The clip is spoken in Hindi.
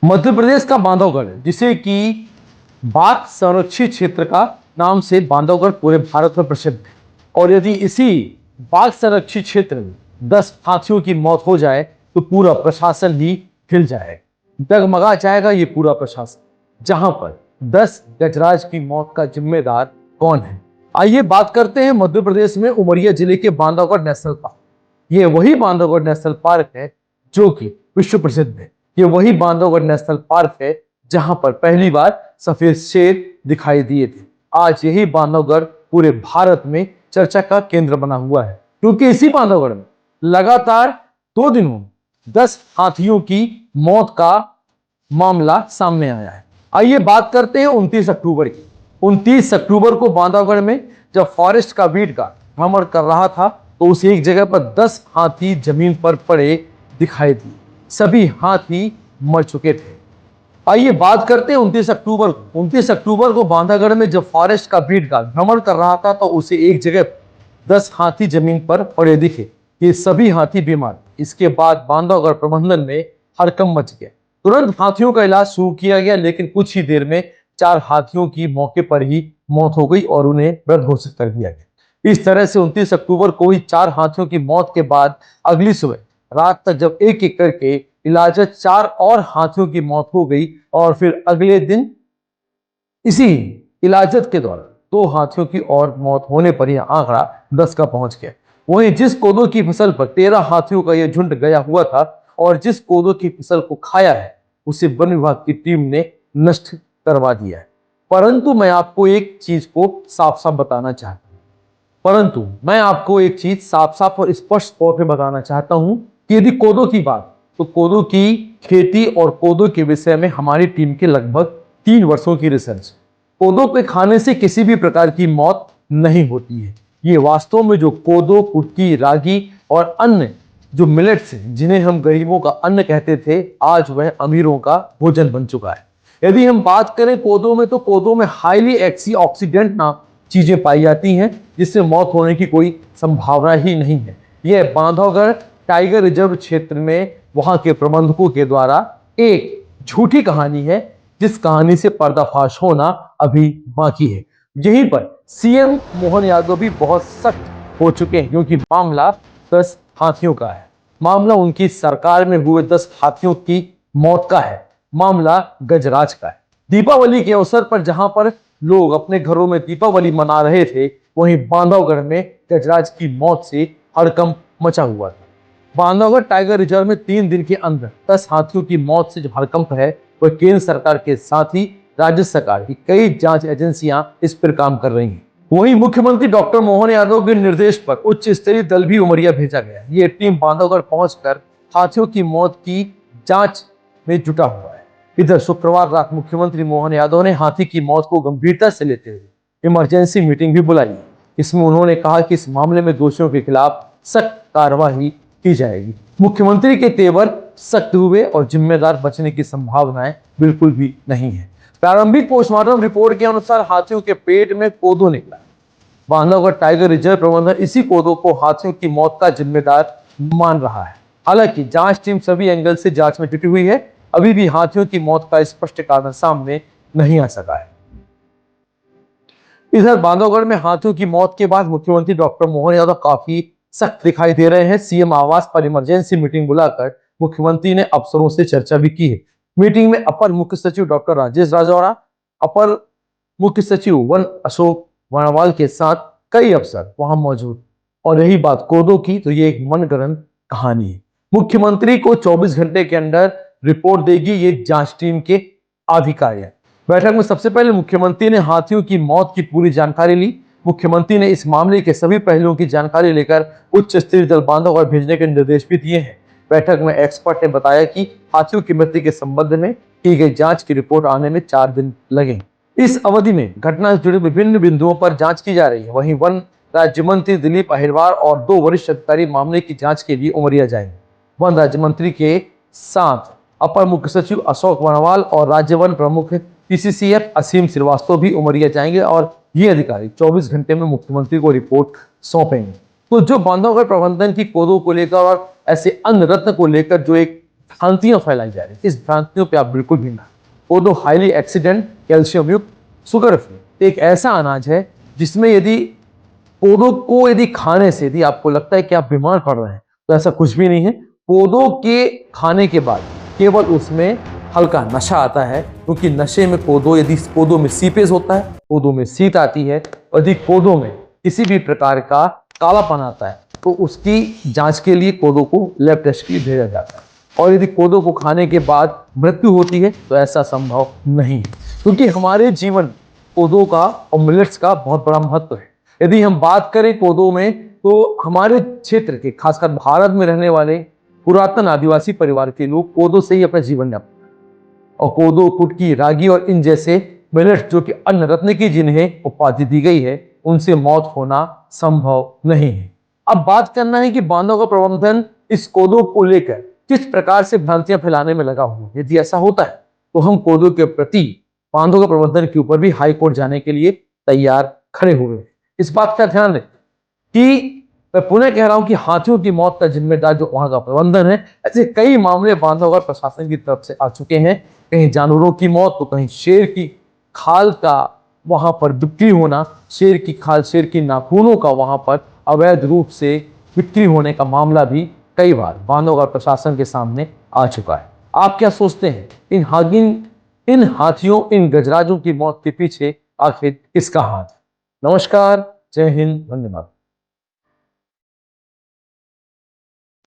मध्य प्रदेश का बांधवगढ़, जिसे कि बाघ संरक्षित क्षेत्र का नाम से बांधवगढ़ पूरे भारत में प्रसिद्ध है। और यदि इसी बाघ संरक्षित क्षेत्र में 10 हाथियों की मौत हो जाए तो पूरा प्रशासन ही हिल जाएगा, डगमगा जाएगा ये पूरा प्रशासन। जहां पर 10 गजराज की मौत का जिम्मेदार कौन है? आइए बात करते हैं मध्य प्रदेश में उमरिया जिले के बांधवगढ़ नेशनल पार्क। ये वही बांधवगढ़ नेशनल पार्क है जो कि विश्व प्रसिद्ध है। ये वही बांधवगढ़ नेशनल पार्क है जहां पर पहली बार सफेद शेर दिखाई दिए थे। आज यही बांधवगढ़ पूरे भारत में चर्चा का केंद्र बना हुआ है, क्योंकि इसी बांधवगढ़ में लगातार 2 दिनों में 10 हाथियों की मौत का मामला सामने आया है। आइए बात करते हैं 29 अक्टूबर की। 29 अक्टूबर को बांधवगढ़ में जब फॉरेस्ट का बीट गार्ड भ्रमण कर रहा था तो उस एक जगह पर 10 हाथी जमीन पर पड़े दिखाई दिए। सभी हाथी मर चुके थे। आइए बात करते हैं 29 अक्टूबर को। 29 अक्टूबर को बांधवगढ़ में जब फॉरेस्ट का बीट गार्ड भ्रमण कर रहा था तो उसे एक जगह 10 हाथी जमीन पर पड़े दिखे। ये सभी हाथी बीमार। इसके बाद बांधवगढ़ प्रबंधन में हड़कंप मच गया। तुरंत हाथियों का इलाज शुरू किया गया, लेकिन कुछ ही देर में 4 हाथियों की मौके पर ही मौत हो गई और उन्हें मृत घोषित कर दिया गया। इस तरह से 29 अक्टूबर को ही 4 हाथियों की मौत के बाद अगली सुबह रात तक जब एक एक करके इलाजत 4 और हाथियों की मौत हो गई और फिर अगले दिन इसी इलाजत के दौरान 2 हाथियों की और मौत होने पर यह आंकड़ा 10 का पहुंच गया। वहीं जिस कोदो की फसल पर 13 हाथियों का यह झुंड गया हुआ था और जिस कोदो की फसल को खाया है उसे वन विभाग की टीम ने नष्ट करवा दिया है। परंतु मैं आपको एक चीज को साफ साफ बताना चाहता हूं कि यदि कोदो की बात, तो कोदो की खेती और कोदो के विषय में हमारी टीम के लगभग 3 वर्षों की रिसर्च। कोदो के खाने से किसी भी प्रकार की मौत नहीं होती है। ये वास्तव में जो कोदो, कुटकी, रागी और अन्य जो मिलेट्स हैं, जिन्हें हम गरीबों का अन्न कहते थे, आज वह अमीरों का भोजन बन चुका है। यदि हम बात करें कोदो में, तो कोदो में हाईली एंटीऑक्सीडेंट नाम चीजें पाई जाती हैं, जिससे मौत होने की कोई संभावना ही नहीं है। यह बांधवगढ़ टाइगर रिजर्व क्षेत्र में वहां के प्रबंधकों के द्वारा एक झूठी कहानी है, जिस कहानी से पर्दाफाश होना अभी बाकी है। यहीं पर सीएम मोहन यादव भी बहुत सख्त हो चुके हैं, क्योंकि मामला 10 हाथियों का है। मामला उनकी सरकार में हुए 10 हाथियों की मौत का है। मामला गजराज का है। दीपावली के अवसर पर जहां पर लोग अपने घरों में दीपावली मना रहे थे, वहीं बांधवगढ़ में गजराज की मौत से हड़कंप मचा हुआ था। बांधवगढ़ टाइगर रिजर्व में 3 दिन के अंदर 10 हाथियों की मौत से जो हड़कंप है, वह केंद्र सरकार के साथ ही राज्य सरकार की कई जांच एजेंसियां इस पर काम कर रही हैं। वहीं मुख्यमंत्री डॉक्टर मोहन यादव के निर्देश पर उच्च स्तरीय दल भी उमरिया भेजा गया। ये टीम बांधवगढ़ पहुंचकर हाथियों की मौत की जांच में जुटा हुआ है। इधर शुक्रवार रात मुख्यमंत्री मोहन यादव ने हाथी की मौत को गंभीरता से लेते हुए इमरजेंसी मीटिंग भी बुलाई। इसमें उन्होंने कहा कि इस मामले में दोषियों के खिलाफ सख्त कार्रवाई की जाएगी। मुख्यमंत्री के तेवर सख्त हुए और जिम्मेदार बचने की संभावनाएं बिल्कुल भी नहीं है। प्रारंभिक पोस्टमार्टम रिपोर्ट के अनुसार हाथियों के पेट में कोदो निकला। बांधवगढ़ टाइगर रिजर्व प्रबंधन इसी कोदो को हाथियों की मौत का जिम्मेदार मान रहा है। हालांकि जांच टीम सभी एंगल से जांच में जुटी हुई है। अभी भी हाथियों की मौत का स्पष्ट कारण सामने नहीं आ सका है। इधर बांधवगढ़ में हाथियों की मौत के बाद मुख्यमंत्री डॉक्टर मोहन यादव काफी सख्त दिखाई दे रहे हैं। सीएम आवास पर इमरजेंसी मीटिंग बुलाकर मुख्यमंत्री ने अफसरों से चर्चा भी की है। मीटिंग में अपर मुख्य सचिव डॉक्टर राजेश राजौरा, अपर मुख्य सचिव वन अशोक वर्णवाल के साथ कई अफसर वहां मौजूद। और रही बात कोदो की, तो ये एक मनगढ़ंत कहानी है। मुख्यमंत्री को 24 घंटे के अंदर रिपोर्ट देगी ये जांच टीम के अधिकारी। बैठक में सबसे पहले मुख्यमंत्री ने हाथियों की मौत की पूरी जानकारी ली। मुख्यमंत्री ने इस मामले के सभी पहलुओं की जानकारी लेकर उच्च स्तरीय दल बांधवगढ़ भेजने के निर्देश भी दिए हैं। बैठक में एक्सपर्ट ने बताया कि हाथियों की मृत्यु के संबंध में की गई जांच की रिपोर्ट आने में 4 दिन लगेंगे। इस अवधि में घटना से जुड़े विभिन्न बिंदुओं पर जांच की जा रही है। वहीं वन राज्य मंत्री दिलीप अहिरवार और 2 वरिष्ठ अधिकारी मामले की जांच के लिए उमरिया जाएंगे। वन राज्य मंत्री के साथ अपर मुख्य सचिव अशोक वर्णवाल और राज्य वन प्रमुख पीसीसीएफ असीम श्रीवास्तव भी उमरिया जाएंगे और ये अधिकारी 24 घंटे में मुख्यमंत्री को रिपोर्ट सौंपेंगे। तो जो बांधवगढ़ प्रबंधन की कोदो को लेकर और ऐसे अन्य रत्न को लेकर जो एक भ्रांतियां फैलाई जा रही, इस भ्रांतियों पे आप बिल्कुल भी ना। कोदो हाईली एक्सीडेंट कैल्शियम युक्त शुगर फ्री एक ऐसा अनाज है जिसमें यदि कोदो को यदि खाने से यदि आपको लगता है कि आप बीमार पड़ रहे हैं तो ऐसा कुछ भी नहीं है। कोदो के खाने के बाद केवल उसमें हल्का नशा आता है, क्योंकि नशे में कोदो यदि कोदो में सीपेज होता है, कोदो में सीत आती है, और यदि कोदो में किसी भी प्रकार का कालापन आता है तो उसकी जांच के लिए कोदो को लैब टेस्ट के लिए भेजा जाता है। और यदि कोदो को खाने के बाद मृत्यु होती है तो ऐसा संभव नहीं है, क्योंकि हमारे जीवन कोदो का और मिलेट्स का बहुत बड़ा महत्व है। यदि हम बात करें कोदो में तो हमारे क्षेत्र के खासकर भारत में रहने वाले पुरातन आदिवासी परिवार के लोग कोदो से ही अपना जीवन यापन, और कोदो, कुटकी, रागी और इन जैसे मिलेट्स जो कि अन्न रत्न की जिन्हें उपाधि दी गई है, उनसे मौत होना संभव नहीं है। अब बात करना है कि बांधों का प्रबंधन इस कोदो को लेकर किस प्रकार से भ्रांतियां फैलाने में लगा हुआ है। यदि ऐसा होता है तो हम कोदो के प्रति बांधों का प्रबंधन के ऊपर भी हाई कोर्ट जाने के लिए तैयार खड़े हुए हैं। इस बात का ध्यान रखें कि मैं पुनः कह रहा हूं कि हाथियों की मौत का जिम्मेदार जो वहां का प्रबंधन है, ऐसे कई मामले बांधवगढ़ प्रशासन की तरफ से आ चुके हैं। कहीं जानवरों की मौत तो कहीं शेर की खाल का वहां पर बिक्री होना, शेर की खाल, शेर की नाखूनों का वहां पर अवैध रूप से बिक्री होने का मामला भी कई बार बांधवगढ़ प्रशासन के सामने आ चुका है। आप क्या सोचते हैं इन हाथियों, इन गजराजों की मौत के पीछे आखिर किसका हाथ? नमस्कार, जय हिंद, धन्यवाद।